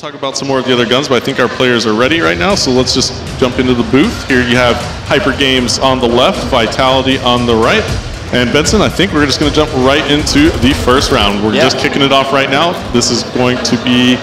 talk about some more of the other guns, but I think our players are ready right now, so let's just jump into the booth. Here you have HyperGames on the left, Vitality on the right. And Benson, I think we're just going to jump right into the first round. We're just kicking it off right now. This is going to be,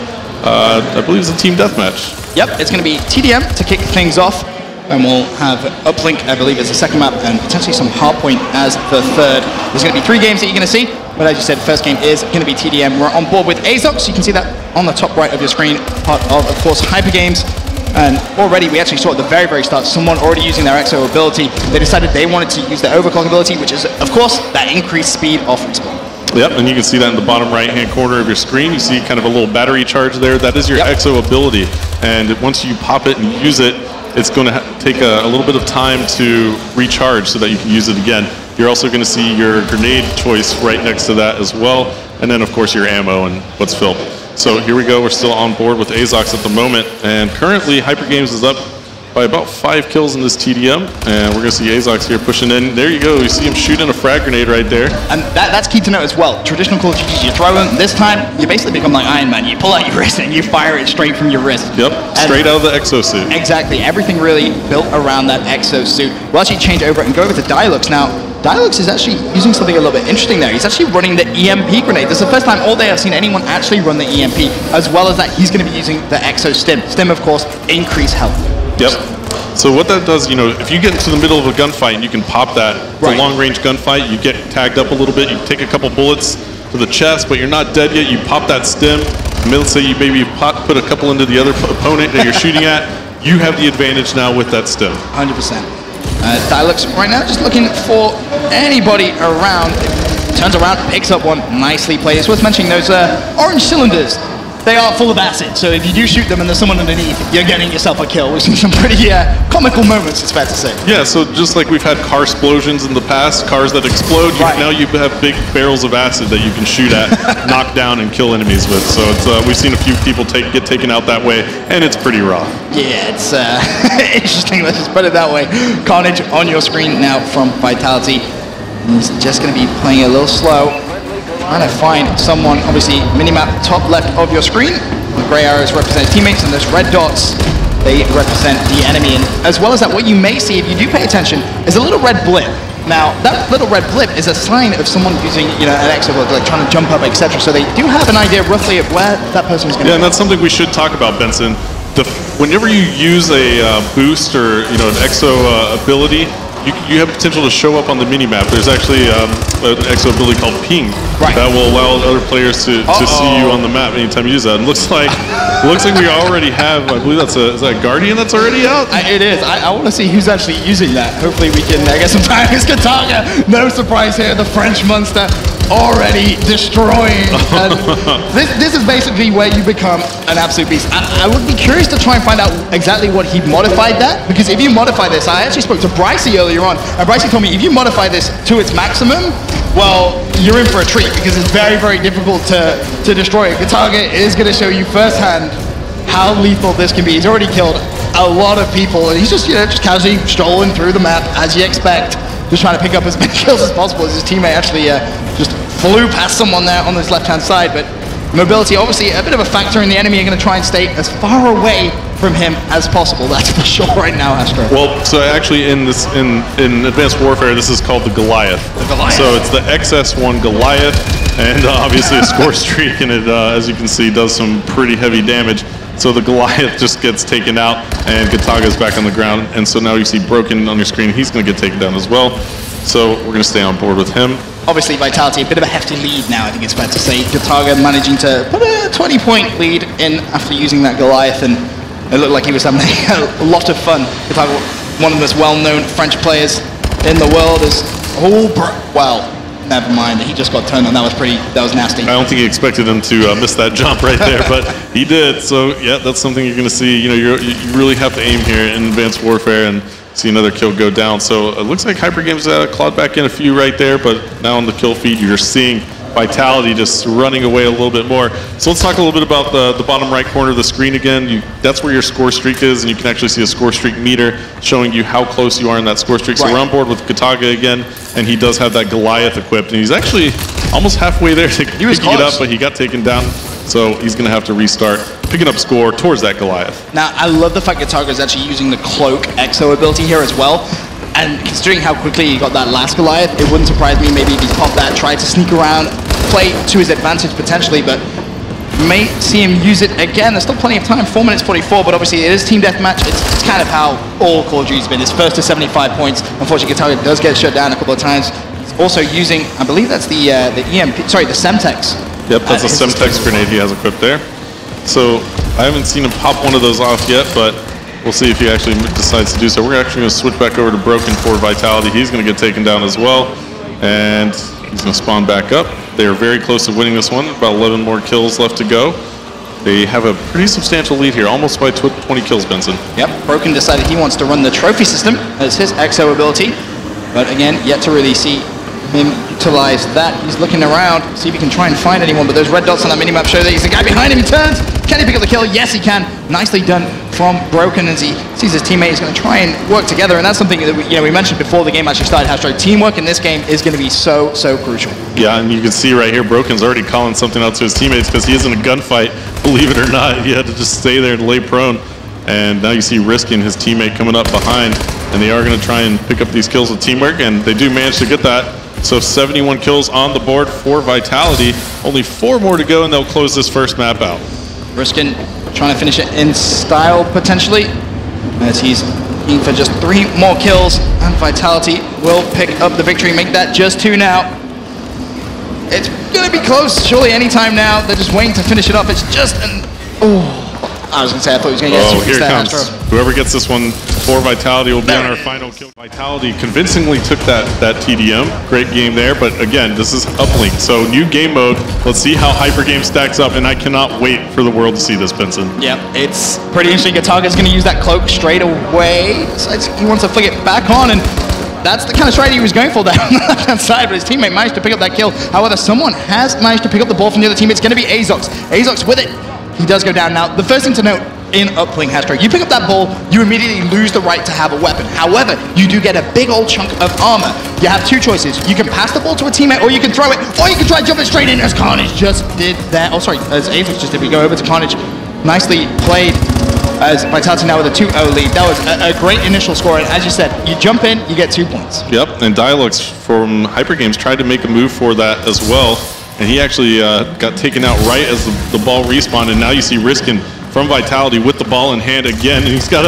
I believe it's a team deathmatch. Yep, it's going to be TDM to kick things off. And we'll have Uplink, I believe, as the second map, and potentially some Hardpoint as the third. There's going to be 3 games that you're going to see. But as you said, the first game is going to be TDM. We're on board with AZOX. You can see that on the top right of your screen, part of course, HyperGames. And already, we actually saw at the very, very start, someone already using their EXO ability. They decided they wanted to use their overclock ability, which is, of course, that increased speed off respawn. Yep, and you can see that in the bottom right-hand corner of your screen. You see kind of a little battery charge there. That is your EXO ability. And once you pop it and use it, it's going to take a little bit of time to recharge so that you can use it again. You're also going to see your grenade choice right next to that as well. And then, of course, your ammo and what's filled. So here we go. We're still on board with AZOX at the moment. And currently, HyperGames is up by about 5 kills in this TDM. And we're going to see AZOX here pushing in. There you go. You see him shooting a frag grenade right there. And that's key to note as well. Traditional Call of Duty, you throw them. This time, you basically become like Iron Man. You pull out your wrist and you fire it straight from your wrist. Yep, straight out of the exosuit. Exactly. Everything really built around that exosuit. We'll actually change over and go over to Dialux now. Dialux is actually using something a little bit interesting there. He's actually running the EMP grenade. This is the first time all day I've seen anyone actually run the EMP. As well as that, he's going to be using the Exo Stim. Stim, of course, increase health. Yep. So what that does, you know, if you get into the middle of a gunfight and you can pop that, it's a long-range gunfight, you get tagged up a little bit, you take a couple bullets to the chest, but you're not dead yet, you pop that Stim, and let's say you maybe put a couple into the other opponent that you're shooting at, you have the advantage now with that Stim. 100%. Dialux right now just looking for anybody around. Turns around, picks up one, nicely played. It's worth mentioning those orange cylinders. They are full of acid, so if you do shoot them and there's someone underneath, you're getting yourself a kill. We've seen some pretty comical moments, it's fair to say. Yeah, so just like we've had car explosions in the past, cars that explode, now you have big barrels of acid that you can shoot at, knock down, and kill enemies with. So it's, we've seen a few people get taken out that way, and it's pretty raw. Yeah, it's interesting, let's just put it that way. Carnage on your screen now from Vitality. He's just going to be playing a little slow. Trying to find someone, obviously, minimap top left of your screen. The gray arrows represent teammates, and those red dots, they represent the enemy. And as well as that, what you may see, if you do pay attention, is a little red blip. Now, that little red blip is a sign of someone using, you know, an exo, like trying to jump up, etc. So they do have an idea roughly of where that person is going to be. Yeah, and that's something we should talk about, Benson. Whenever you use a boost or, you know, an exo ability, you have potential to show up on the minimap. There's actually an exo ability called Ping that will allow other players to see you on the map anytime you use that. And looks like we already have, I believe that's is that Guardian that's already out? It is. I want to see who's actually using that. Hopefully we can get some time. It's Kataga. No surprise here. The French monster already destroying. And this is basically where you become an absolute beast. I would be curious to try and find out exactly what he modified that, because if you modify this, I actually spoke to Brycey earlier on, and Brycey told me if you modify this to its maximum, well, you're in for a treat, because it's very, very difficult to destroy it. Kataga is going to show you firsthand how lethal this can be. He's already killed a lot of people, and he's just, you know, just casually strolling through the map as you expect, just trying to pick up as many kills as possible, as his teammate actually just flew past someone there on this left-hand side. But mobility, obviously, a bit of a factor, and the enemy are going to try and stay as far away from him as possible. That's for sure right now, Astro. Well, so actually in Advanced Warfare, this is called the Goliath. The Goliath. So it's the XS1 Goliath, and obviously a score streak, and it, as you can see, does some pretty heavy damage. So the Goliath just gets taken out, and Kataga's back on the ground, and so now you see Broken on your screen. He's going to get taken down as well. So we're going to stay on board with him. Obviously, Vitality, a bit of a hefty lead now, I think it's fair to say. Kataga managing to put a 20-point lead in after using that Goliath, and it looked like he was having a lot of fun. Kataga, one of the most well-known French players in the world, is well, never mind. He just got turned on. That was nasty. I don't think he expected him to miss that jump right there, but he did. So yeah, that's something you're going to see. You know, you really have to aim here in Advanced Warfare and see another kill go down. So it looks like HyperGames clawed back in a few right there, but now on the kill feed, you're seeing Vitality just running away a little bit more. So let's talk a little bit about the bottom right corner of the screen again. That's where your score streak is, and you can actually see a score streak meter showing you how close you are in that score streak. So we're on board with Kataga again, and he does have that Goliath equipped, and he's actually almost halfway there to pick it up, but he got taken down. So he's going to have to restart, picking up score towards that Goliath. Now, I love the fact that Targo is actually using the Cloak Exo ability here as well. And considering how quickly he got that last Goliath, it wouldn't surprise me maybe if he's popped that, tried to sneak around, play to his advantage potentially, but may see him use it again. There's still plenty of time, 4 minutes 44, but obviously it is team deathmatch. It's kind of how all Call of Duty's been. It's first to 75 points. Unfortunately, Target does get shut down a couple of times. He's also using, I believe that's the EMP, sorry, the Semtex. Yep, that's a Semtex grenade he has equipped there. So I haven't seen him pop one of those off yet, but we'll see if he actually decides to do so. We're actually going to switch back over to Broken for Vitality. He's going to get taken down as well, and he's going to spawn back up. They are very close to winning this one. About 11 more kills left to go. They have a pretty substantial lead here, almost by 20 kills, Benson. Yep, Broken decided he wants to run the trophy system as his Exo ability, but again, yet to really see him utilize that. He's looking around, see if he can try and find anyone, but those red dots on that minimap show that he's the guy behind him. He turns. Can he pick up the kill? Yes, he can. Nicely done from Broken as he sees his teammate is going to try and work together, and that's something that we mentioned before the game actually started. Hashtag teamwork in this game is going to be so crucial. Yeah, and you can see right here, Broken's already calling something out to his teammates because he is in a gunfight. Believe it or not, he had to just stay there and lay prone. And now you see Riskin, his teammate, coming up behind, and they are going to try and pick up these kills with teamwork, and they do manage to get that. So 71 kills on the board for Vitality. Only 4 more to go, and they'll close this first map out. Riskin trying to finish it in style, potentially, as he's looking for just 3 more kills, and Vitality will pick up the victory, make that just 2 now. It's going to be close, surely anytime now. They're just waiting to finish it up. It's just an... Oh, I was going to say, I thought he was going to get here it comes. Whoever gets this one for Vitality will be on our final kill. Vitality convincingly took that TDM. Great game there, but again, this is uplink. So new game mode. Let's see how HyperGames stacks up, and I cannot wait for the world to see this, Benson. Yep, it's pretty interesting. Target's going to use that cloak straight away. Decides he wants to flick it back on, and that's the kind of strategy he was going for there on the left-hand side, but his teammate managed to pick up that kill. However, someone has managed to pick up the ball from the other team. It's going to be Azox. Azox with it. He does go down now. The first thing to note in uplink, hashtag, you pick up that ball, you immediately lose the right to have a weapon. However, you do get a big old chunk of armor. You have 2 choices. You can pass the ball to a teammate, or you can throw it, or you can try to jump it straight in, as Carnage just did that. Oh, sorry, as Azox just did. We go over to Carnage. Nicely played. As Vitality now with a 2-0 lead. That was a great initial score, and as you said, you jump in, you get 2 points. Yep, and Dialux from HyperGames tried to make a move for that as well, and he actually got taken out right as the ball respawned, and now you see Riskin from Vitality with the ball in hand again, and he's got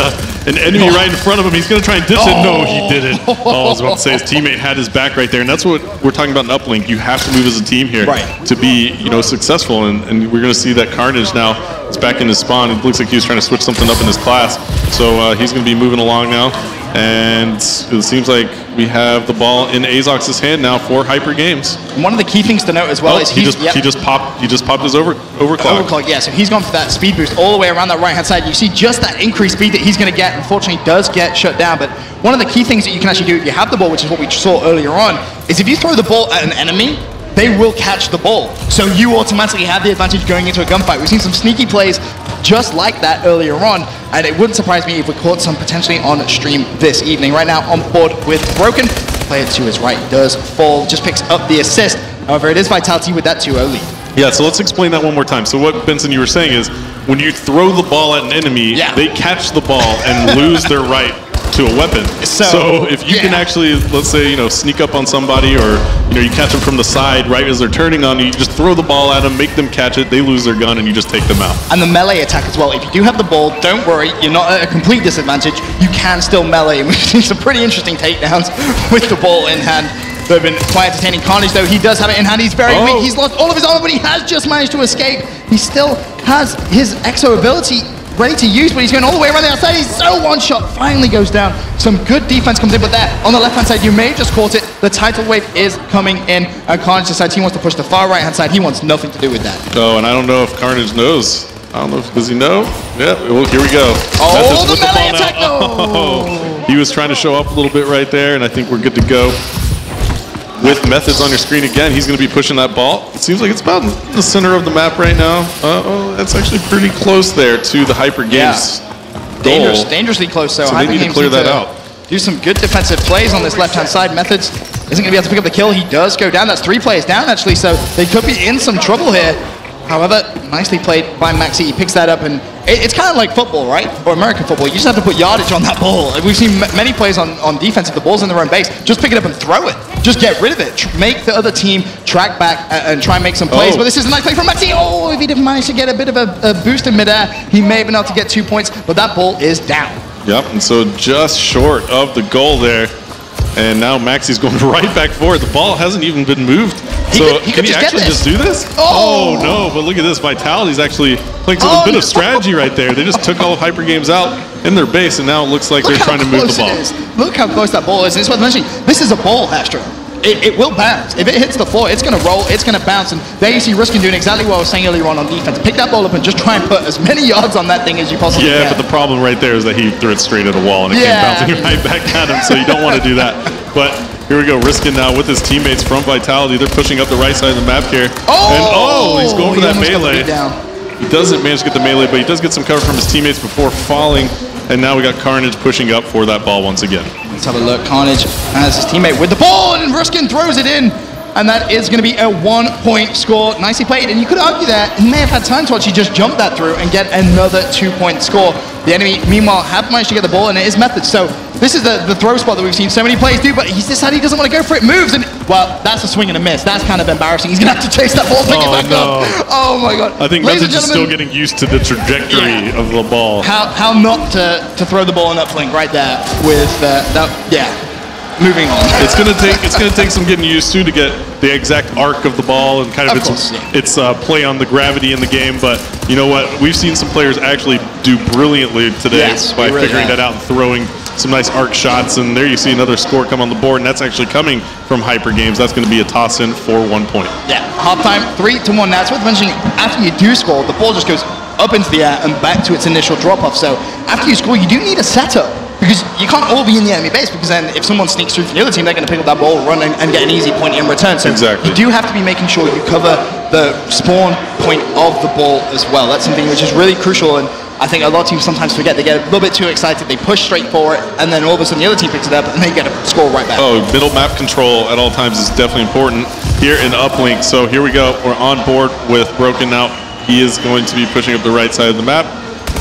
an enemy right in front of him. He's going to try and ditch it. No, he didn't. I was about to say his teammate had his back right there, and that's what we're talking about in uplink. You have to move as a team here to be successful, and we're going to see that Carnage now is back in his spawn. It looks like he was trying to switch something up in his class, so he's going to be moving along now, and it seems like we have the ball in Azox's hand now for HyperGames. And one of the key things to note as well is he just popped his overclock. Yeah, so he's gone for that speed boost all the way around that right-hand side. You see just that increased speed that he's going to get. Unfortunately, does get shut down. But one of the key things that you can actually do if you have the ball, which is what we saw earlier on, is if you throw the ball at an enemy, they will catch the ball. So you automatically have the advantage going into a gunfight. We've seen some sneaky plays just like that earlier on, and it wouldn't surprise me if we caught some potentially on stream this evening. Right now on board with Broken. Player to his right does fall, just picks up the assist. However, it is Vitality with that 2-0 lead. Yeah, so let's explain that one more time. So what, Benson, you were saying is when you throw the ball at an enemy, they catch the ball and lose their right to a weapon. So if you can actually, let's say, sneak up on somebody, or you catch them from the side right as they're turning on you, you just throw the ball at them, make them catch it, they lose their gun, and you just take them out. And the melee attack as well. If you do have the ball, don't worry, you're not at a complete disadvantage. You can still melee, and we've seen some pretty interesting takedowns with the ball in hand. They've been quite entertaining. Carnage, though, he does have it in hand. He's very weak. He's lost all of his armor, but he has just managed to escape. He still has his Exo ability ready to use, but he's going all the way around the outside. He's so one-shot, finally goes down. Some good defense comes in, but there, on the left-hand side, you may have just caught it. The tidal wave is coming in, and Carnage decides he wants to push the far right-hand side. He wants nothing to do with that. Oh, and I don't know if Carnage knows. I don't know, does he know? Yeah, well, here we go. Oh, the melee attack, no! He was trying to show up a little bit right there, and I think we're good to go. With Methods on your screen again, he's going to be pushing that ball. It seems like it's about in the center of the map right now. That's actually pretty close there to the HyperGames goal. Dangerously close. So they need to clear that out. Do some good defensive plays on this left-hand side. Methods isn't going to be able to pick up the kill. He does go down. That's 3 players down, actually, so they could be in some trouble here. However, nicely played by Maxi. He picks that up, and it's kind of like football, right? Or American football. You just have to put yardage on that ball. We've seen many plays on defense, if the ball's in their own base, just pick it up and throw it. Just get rid of it. Make the other team track back and try and make some plays. But this is a nice play from Maxi. Oh, if he didn't manage to get a bit of a boost in midair, he may have been able to get 2 points, but that ball is down. Yep, and so just short of the goal there. And now Maxi's going right back for it. The ball hasn't even been moved. Can he actually just do this? Oh no, but look at this. Vitality's actually playing a bit of strategy right there. They just took all of HyperGames out in their base, and now it looks like they're trying to move the ball. Look how close that ball is. And it's worth mentioning, this is a ball, Astro. It will bounce. If it hits the floor, it's going to roll, it's going to bounce. And there you see Ruskin doing exactly what I was saying earlier on defense. Pick that ball up and just try and put as many yards on that thing as you possibly can. Yeah, but the problem right there is that he threw it straight at a wall, and it came bouncing right back at him, so you don't want to do that. But here we go, Ruskin now with his teammates from Vitality. They're pushing up the right side of the map here. He's going for that melee. He doesn't manage to get the melee, but he does get some cover from his teammates before falling. And now we got Carnage pushing up for that ball once again. Let's have a look. Carnage has his teammate with the ball, and Ruskin throws it in. And that is going to be a 1-point score. Nicely played. And you could argue that he may have had time to actually just jump that through and get another 2-point score. The enemy, meanwhile, have managed to get the ball, and it is method. So this is the throw spot that we've seen so many players do, but he's decided he doesn't want to go for it. Moves, and, well, that's a swing and a miss. That's kind of embarrassing. He's going to have to chase that ball, pick it back up. Oh, my God. I think Message is still getting used to the trajectory of the ball. How not to throw the ball in upflink right there with that, moving on. It's gonna take some getting used to get the exact arc of the ball and kind of its play on the gravity in the game. But you know what? We've seen some players actually do brilliantly today by figuring that out and throwing some nice arc shots. And there you see another score come on the board, and that's actually coming from HyperGames. That's going to be a toss-in for 1 point. Yeah, halftime 3-1. Now it's worth mentioning, after you do score, the ball just goes up into the air and back to its initial drop-off. So after you score, you do need a setup. Because you can't all be in the enemy base, because then if someone sneaks through from the other team, they're going to pick up that ball, run, and get an easy point in return. So you do have to be making sure you cover the spawn point of the ball as well. That's something which is really crucial, and I think a lot of teams sometimes forget. They get a little bit too excited, they push straight for it, and then all of a sudden the other team picks it up, and they get a score right back. Oh, middle map control at all times is definitely important here in uplink. So here we go. We're on board with Broken now. He is going to be pushing up the right side of the map.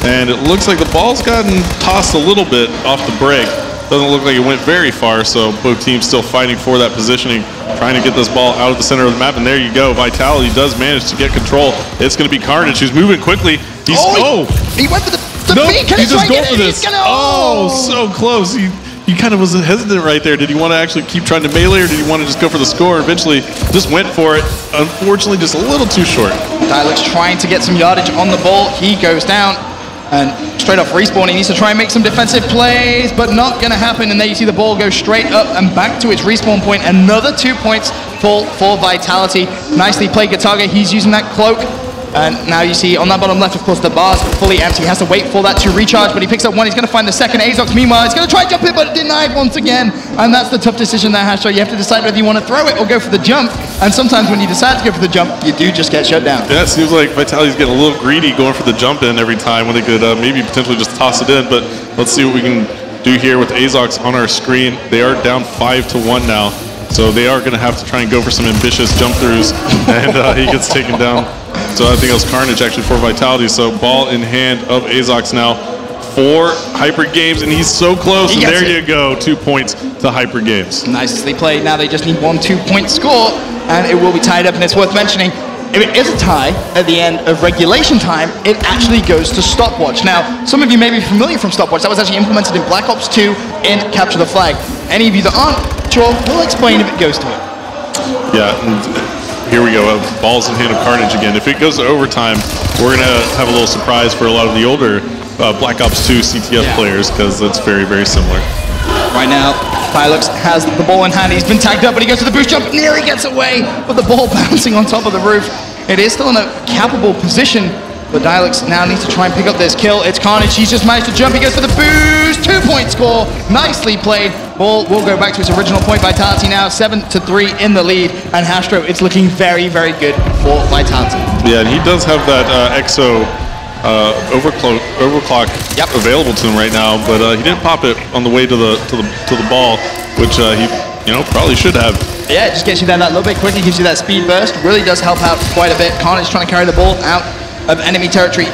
And it looks like the ball's gotten tossed a little bit off the break. Doesn't look like it went very far, so both teams still fighting for that positioning, trying to get this ball out of the center of the map. And there you go. Vitality does manage to get control. It's going to be Carnage, who's moving quickly. He went for the beat. Can he just go for this? So close. He kind of was hesitant right there. Did he want to actually keep trying to melee, or did he want to just go for the score? Eventually, just went for it. Unfortunately, just a little too short. Dialec's trying to get some yardage on the ball. He goes down. And straight off respawn, he needs to try and make some defensive plays, but not going to happen. And there you see the ball go straight up and back to its respawn point. Another 2 points for Vitality. Nicely played Gataga. He's using that cloak. And now you see on that bottom left, of course, the bar's fully empty. He has to wait for that to recharge, but he picks up one. He's going to find the second. Azox, meanwhile, he's going to try and jump it, but denied once again. And that's the tough decision there, Hastro. You have to decide whether you want to throw it or go for the jump. And sometimes when you decide to go for the jump, you do just get shut down. Yeah, it seems like Vitality's getting a little greedy going for the jump in every time when they could maybe potentially just toss it in. But let's see what we can do here with Azox on our screen. They are down 5-1 now. So they are going to have to try and go for some ambitious jump throughs. And he gets taken down. So I think it was Carnage actually for Vitality. So ball in hand of Azox now for HyperGames, and he's so close. And there you go, 2 points to HyperGames. Nicely played. Now they just need 1 2-point score, and it will be tied up. And it's worth mentioning, if it is a tie at the end of regulation time, it actually goes to stopwatch. Now, some of you may be familiar from stopwatch. That was actually implemented in Black Ops 2 in Capture the Flag. Any of you that aren't sure, we'll explain if it goes to it. Yeah. Here we go, balls in hand of Carnage again. If it goes to overtime, we're going to have a little surprise for a lot of the older Black Ops 2 CTF players, because it's very, very similar. Right now, Phylux has the ball in hand. He's been tagged up, but he goes to the boost jump. Nearly gets away, but the ball bouncing on top of the roof. It is still in a capable position, but Dialux now needs to try and pick up this kill. It's Carnage. He's just managed to jump. He goes for the boost. 2-point score. Nicely played. Ball will go back to its original point. Vitality now 7-3 in the lead. And Hastro, it's looking very, very good for Vitality. Yeah, and he does have that EXO overclock available to him right now, but he didn't pop it on the way to the ball, which he you know, probably should have. Yeah, it just gets you there that little bit quickly, gives you that speed burst. Really does help out quite a bit. Carnage trying to carry the ball out of enemy territory.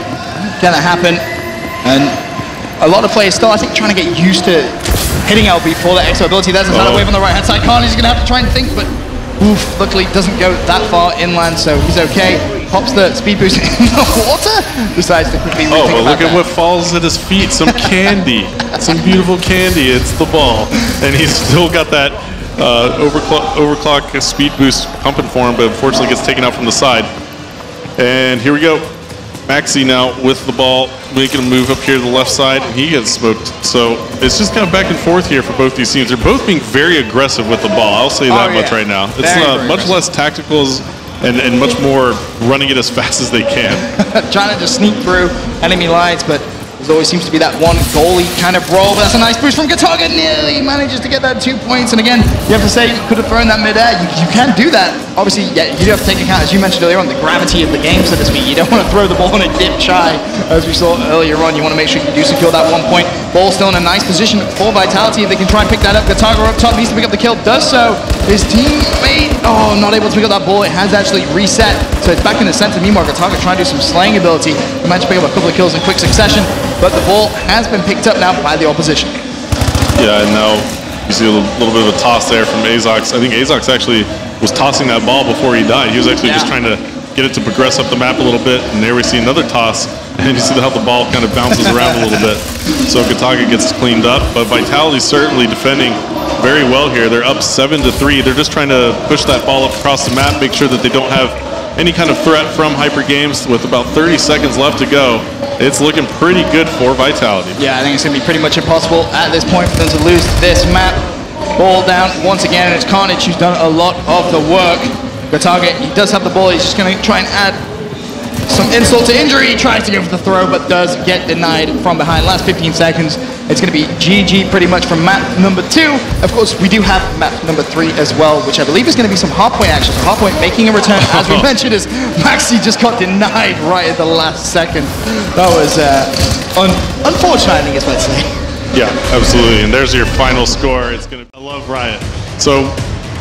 Gonna happen. And a lot of players still, I think, trying to get used to hitting LB for that extra ability. There's another wave on the right-hand side. Carnage is gonna have to try and think, but oof, luckily doesn't go that far inland, so he's okay. Pops the speed boost in the water. Decides to quickly rethink but look about at what falls at his feet. Some candy. Some beautiful candy. It's the ball. And he's still got that overclock speed boost pumping for him, but unfortunately gets taken out from the side. And here we go. Maxi now with the ball, making a move up here to the left side, and he gets smoked. So it's just kind of back and forth here for both these teams. They're both being very aggressive with the ball. I'll say that much right now. It's very much less tactical and much more running it as fast as they can. Trying to just sneak through enemy lines, but there always seems to be that one goalie kind of roll. But that's a nice boost from Gataga. Nearly manages to get that 2 points. And again, you have to say you could have thrown that mid-air. You can do that. Obviously, yeah, you do have to take account, as you mentioned earlier on, the gravity of the game, so to speak. You don't want to throw the ball in a dip shy, as we saw earlier on. You want to make sure you do secure that 1 point. Ball still in a nice position for Vitality. If they can try and pick that up, Gataga up top needs to pick up the kill. Does so. His teammate, not able to pick up that ball. It has actually reset, so it's back in the center. Meanwhile, Gataga trying to do some slaying ability. He managed to pick up a couple of kills in quick succession, but the ball has been picked up now by the opposition. Yeah, and now you see a little bit of a toss there from Azox. I think Azox actually was tossing that ball before he died. He was actually just trying to get it to progress up the map a little bit, and there we see another toss, and you see how the ball kind of bounces around a little bit. So Gataga gets cleaned up, but Vitality certainly defending very well here. They're up 7-3. They're just trying to push that ball up across the map, make sure that they don't have any kind of threat from HyperGames. With about 30 seconds left to go, it's looking pretty good for Vitality. Yeah, I think it's going to be pretty much impossible at this point for them to lose this map. Ball down once again, and it's Carnage who's done a lot of the work. Gataga, he does have the ball. He's just going to try and add some insult to injury. He tries to go for the throw, but does get denied from behind. Last 15 seconds, it's going to be GG pretty much from map number 2. Of course, we do have map number 3 as well, which I believe is going to be some hardpoint action. So hardpoint making a return, as we mentioned, as Maxi just got denied right at the last second. That was unfortunate, I think is what I'd say. Yeah, absolutely. And there's your final score. It's going to. I love Riot. So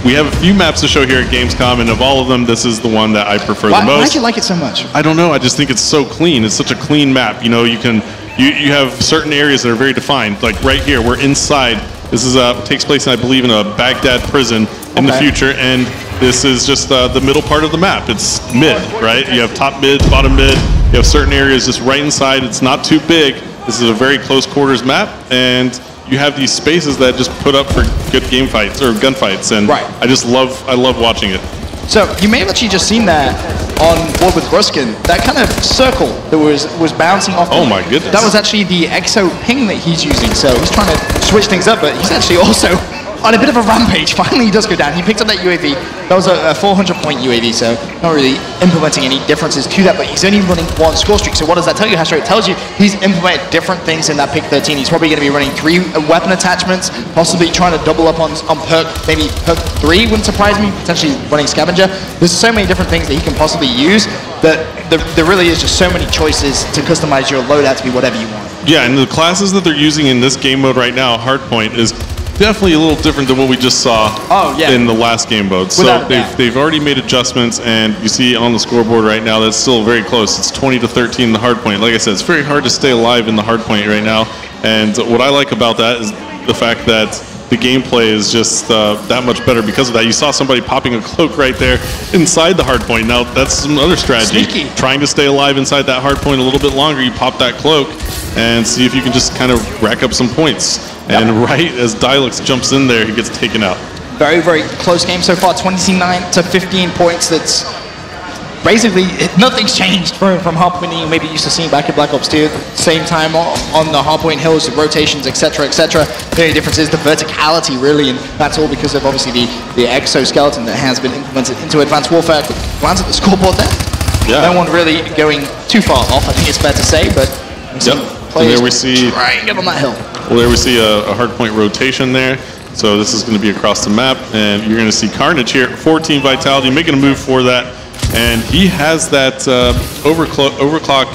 we have a few maps to show here at Gamescom, and of all of them, this is the one that I prefer the most. Why do you like it so much? I don't know. I just think it's so clean. It's such a clean map. You know, you have certain areas that are very defined. Like right here, we're inside. This is takes place, I believe, in a Baghdad prison in the future, and this is just the middle part of the map. It's mid, right? You have top mid, bottom mid. You have certain areas just right inside. It's not too big. This is a very close quarters map, and you have these spaces that just put up for good game fights or gunfights, and I love watching it. So you may have actually just seen that on board with Ruskin, that kind of circle that was bouncing off. Oh my goodness. That was actually the exo ping that he's using. So he's trying to switch things up, but he's actually also on a bit of a rampage. Finally, he does go down. He picked up that UAV. That was a 400-point UAV, so not really implementing any differences to that, but he's only running 1 score streak. So what does that tell you, Hastro? It tells you he's implemented different things in that pick 13. He's probably going to be running 3 weapon attachments, possibly trying to double up on perk, maybe perk 3 wouldn't surprise me, potentially running scavenger. There's so many different things that he can possibly use that there really is just so many choices to customize your loadout to be whatever you want. Yeah, and the classes that they're using in this game mode right now, Hardpoint, is definitely a little different than what we just saw in the last game mode. So they've already made adjustments, and you see on the scoreboard right now that's still very close. It's 20-13 the hardpoint. Like I said, it's very hard to stay alive in the hardpoint right now. And what I like about that is the fact that the gameplay is just that much better because of that. You saw somebody popping a cloak right there inside the hardpoint. Now that's some other strategy. Sneaky. Trying to stay alive inside that hardpoint a little bit longer, you pop that cloak and see if you can just kind of rack up some points. And right as Dialux jumps in there, he gets taken out. Very, very close game so far, 29-15 points. That's basically, nothing's changed from hardpointing you maybe used to seeing back in Black Ops 2 at the same time on the hardpoint hills, the rotations, etc., etc. The only difference is the verticality, really, and that's all because of obviously the exoskeleton that has been implemented into Advanced Warfare. Glance at the scoreboard there. Yeah. No one really going too far off, I think it's fair to say, but and there we see try and get on that hill. Well, there we see a hardpoint rotation there. So this is going to be across the map, and you're going to see Carnage here, 14 Vitality, making a move for that. And he has that overclock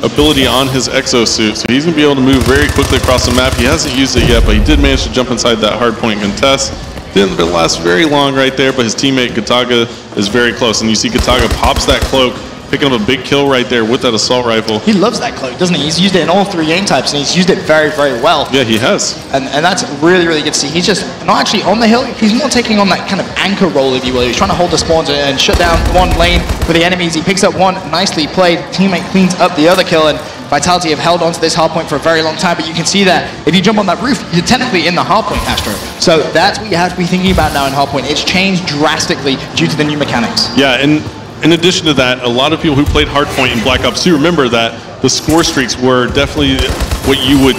ability on his exosuit, so he's going to be able to move very quickly across the map. He hasn't used it yet, but he did manage to jump inside that hardpoint contest. Didn't last very long right there, but his teammate Gataga is very close. And you see Gataga pops that cloak, picking up a big kill right there with that assault rifle. He loves that cloak, doesn't he? He's used it in all 3 game types, and he's used it very, very well. Yeah, he has. And that's really, really good to see. He's just not actually on the hill. He's more taking on that kind of anchor role, if you will. He's trying to hold the spawns and shut down one lane for the enemies. He picks up one, nicely played. Teammate cleans up the other kill, and Vitality have held onto this hard point for a very long time, but you can see that if you jump on that roof, you're technically in the hard point, Astro. So that's what you have to be thinking about now in hard point. It's changed drastically due to the new mechanics. Yeah, and in addition to that, a lot of people who played Hardpoint in Black Ops 2 remember that the score streaks were definitely what you would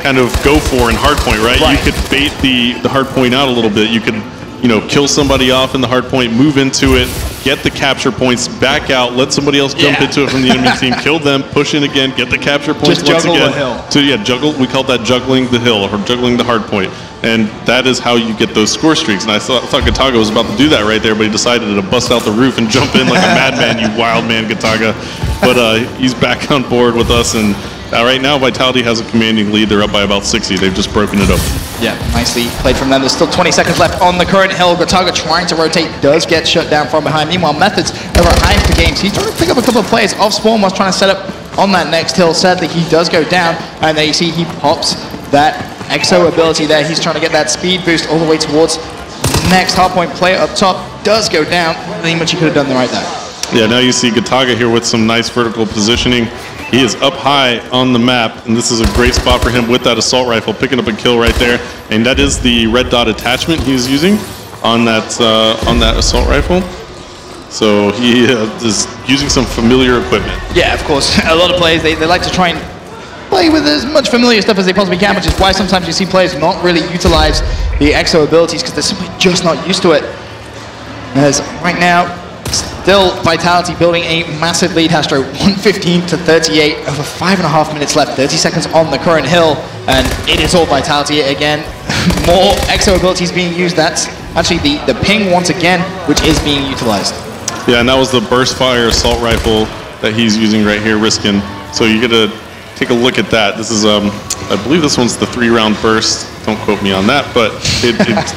kind of go for in Hardpoint, right? You could bait the Hardpoint out a little bit. You could, you know, kill somebody off in the Hardpoint, move into it, get the capture points, back out, let somebody else jump into it from the enemy team, kill them, push in again, get the capture points just once juggle again. the hill. So yeah, juggle. We called that juggling the hill or juggling the Hardpoint. And that is how you get those score streaks. And I thought Gataga was about to do that right there, but he decided to bust out the roof and jump in like a madman, you wild man, Gataga. But he's back on board with us, and right now Vitality has a commanding lead. They're up by about 60. They've just broken it up. Yeah, nicely played from them. There's still 20 seconds left on the current hill. Gataga trying to rotate, does get shut down from behind. Meanwhile, Methods over at HyperGames, he's trying to pick up a couple of players off spawn while trying to set up on that next hill. Sadly, he does go down, and there you see he pops that EXO ability there. He's trying to get that speed boost all the way towards next hardpoint player up top. Does go down. Not much he could have done right there. Yeah, now you see Gataga here with some nice vertical positioning. He is up high on the map, and this is a great spot for him with that assault rifle, picking up a kill right there. And that is the red dot attachment he's using on that assault rifle. So he is using some familiar equipment. Yeah, of course. A lot of players, they like to try and play with as much familiar stuff as they possibly can, which is why sometimes you see players not really utilize the EXO abilities because they're simply just not used to it. As right now, still Vitality building a massive lead, Astro, 115 to 38, over 5.5 minutes left, 30 seconds on the current hill, and it is all Vitality again. More EXO abilities being used. That's actually the ping once again, which is being utilized. Yeah, and that was the burst fire assault rifle that he's using right here, Riskin. So you get to take a look at that. This is, I believe this one's the 3-round burst. Don't quote me on that, but it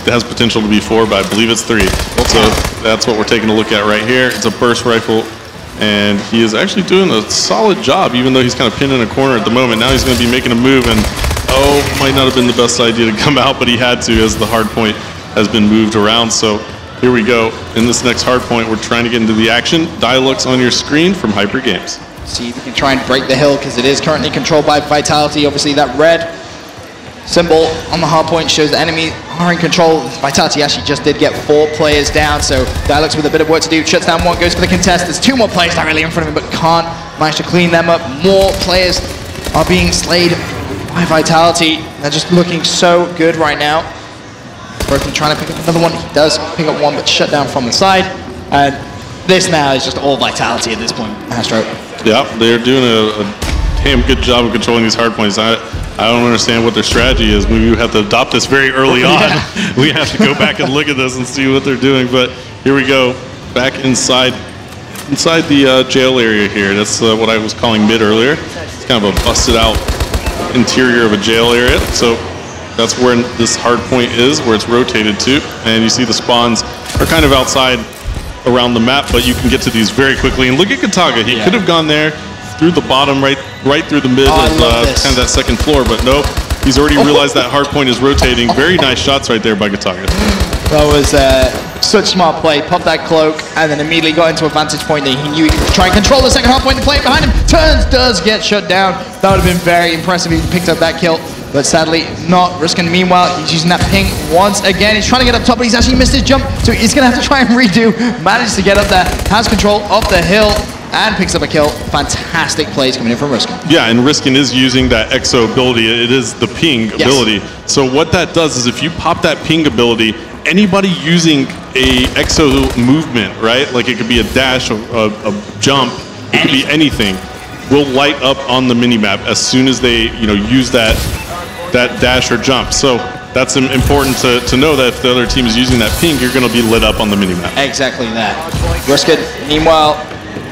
has potential to be 4, but I believe it's 3. So that's what we're taking a look at right here. It's a burst rifle, and he is actually doing a solid job, even though he's kind of pinned in a corner at the moment. Now he's going to be making a move, and might not have been the best idea to come out, but he had to as the hard point has been moved around. So here we go. In this next hard point, we're trying to get into the action. Dialog's on your screen from HyperGames. See if we can try and break the hill because it is currently controlled by Vitality. Obviously, that red symbol on the hard point shows the enemy are in control. Vitality actually just did get 4 players down, so Dialog's with a bit of work to do. Shuts down 1, goes for the contest. There's 2 more players directly in front of him, but can't manage to clean them up. More players are being slayed by Vitality. They're just looking so good right now. Broken trying to pick up another one. He does pick up 1, but shut down from the side. And this now is just all Vitality at this point, Astro. Yeah, they're doing a damn good job of controlling these hard points. I don't understand what their strategy is. Maybe we have to adopt this very early on. We have to go back and look at this and see what they're doing. But here we go, back inside the jail area here. That's what I was calling mid earlier. It's kind of a busted out interior of a jail area. So that's where this hard point is, where it's rotated to. And you see the spawns are kind of outside around the map, but you can get to these very quickly. And look at Gataga. He could have gone there through the bottom, right through the mid of kind of that second floor, but nope. He's already realized that hard point is rotating. Very nice shots right there by Gataga. That was such smart play. Popped that cloak and then immediately got into a vantage point that he knew he could try and control the second hard point. The player behind him turns, does get shut down. That would have been very impressive if he picked up that kill, but sadly not. Riskin, meanwhile, he's using that ping once again. He's trying to get up top, but he's actually missed his jump, so he's going to have to try and redo. Managed to get up there, has control of the hill, and picks up a kill. Fantastic plays coming in from Riskin. Yeah, and Riskin is using that EXO ability. It is the ping ability. So what that does is if you pop that ping ability, anybody using a EXO movement, right? Like it could be a dash, a jump, it could be anything, will light up on the minimap as soon as they use that dash or jump. So that's important to know that if the other team is using that ping, you're going to be lit up on the minimap. Exactly that. Riskin, meanwhile,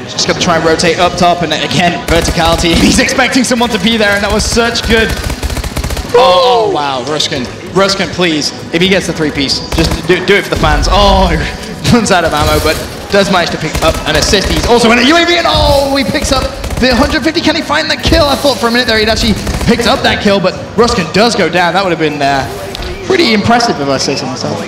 just got to try and rotate up top, and again, verticality. He's expecting someone to be there, and that was such good. Oh wow, Riskin Ruskin, please, if he gets the 3-piece, just do it for the fans. Oh, he runs out of ammo, but does manage to pick up an assist. He's also in a UAV, and oh, he picks up the 150. Can he find the kill? I thought for a minute there he'd actually picked up that kill, but Ruskin does go down. That would have been pretty impressive if I say so myself.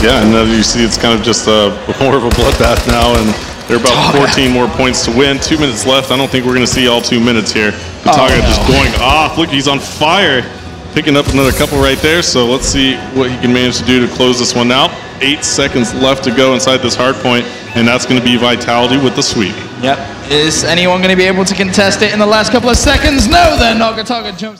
Yeah, and you see it's kind of just more of a bloodbath now, and they're about 14 more points to win. 2 minutes left. I don't think we're going to see all 2 minutes here. Bataga just going off. Look, he's on fire. Picking up another couple right there, so let's see what he can manage to do to close this one out. 8 seconds left to go inside this hard point, and that's going to be Vitality with the sweep. Yep. Is anyone going to be able to contest it in the last couple of seconds? No, they're not. Bataga jumps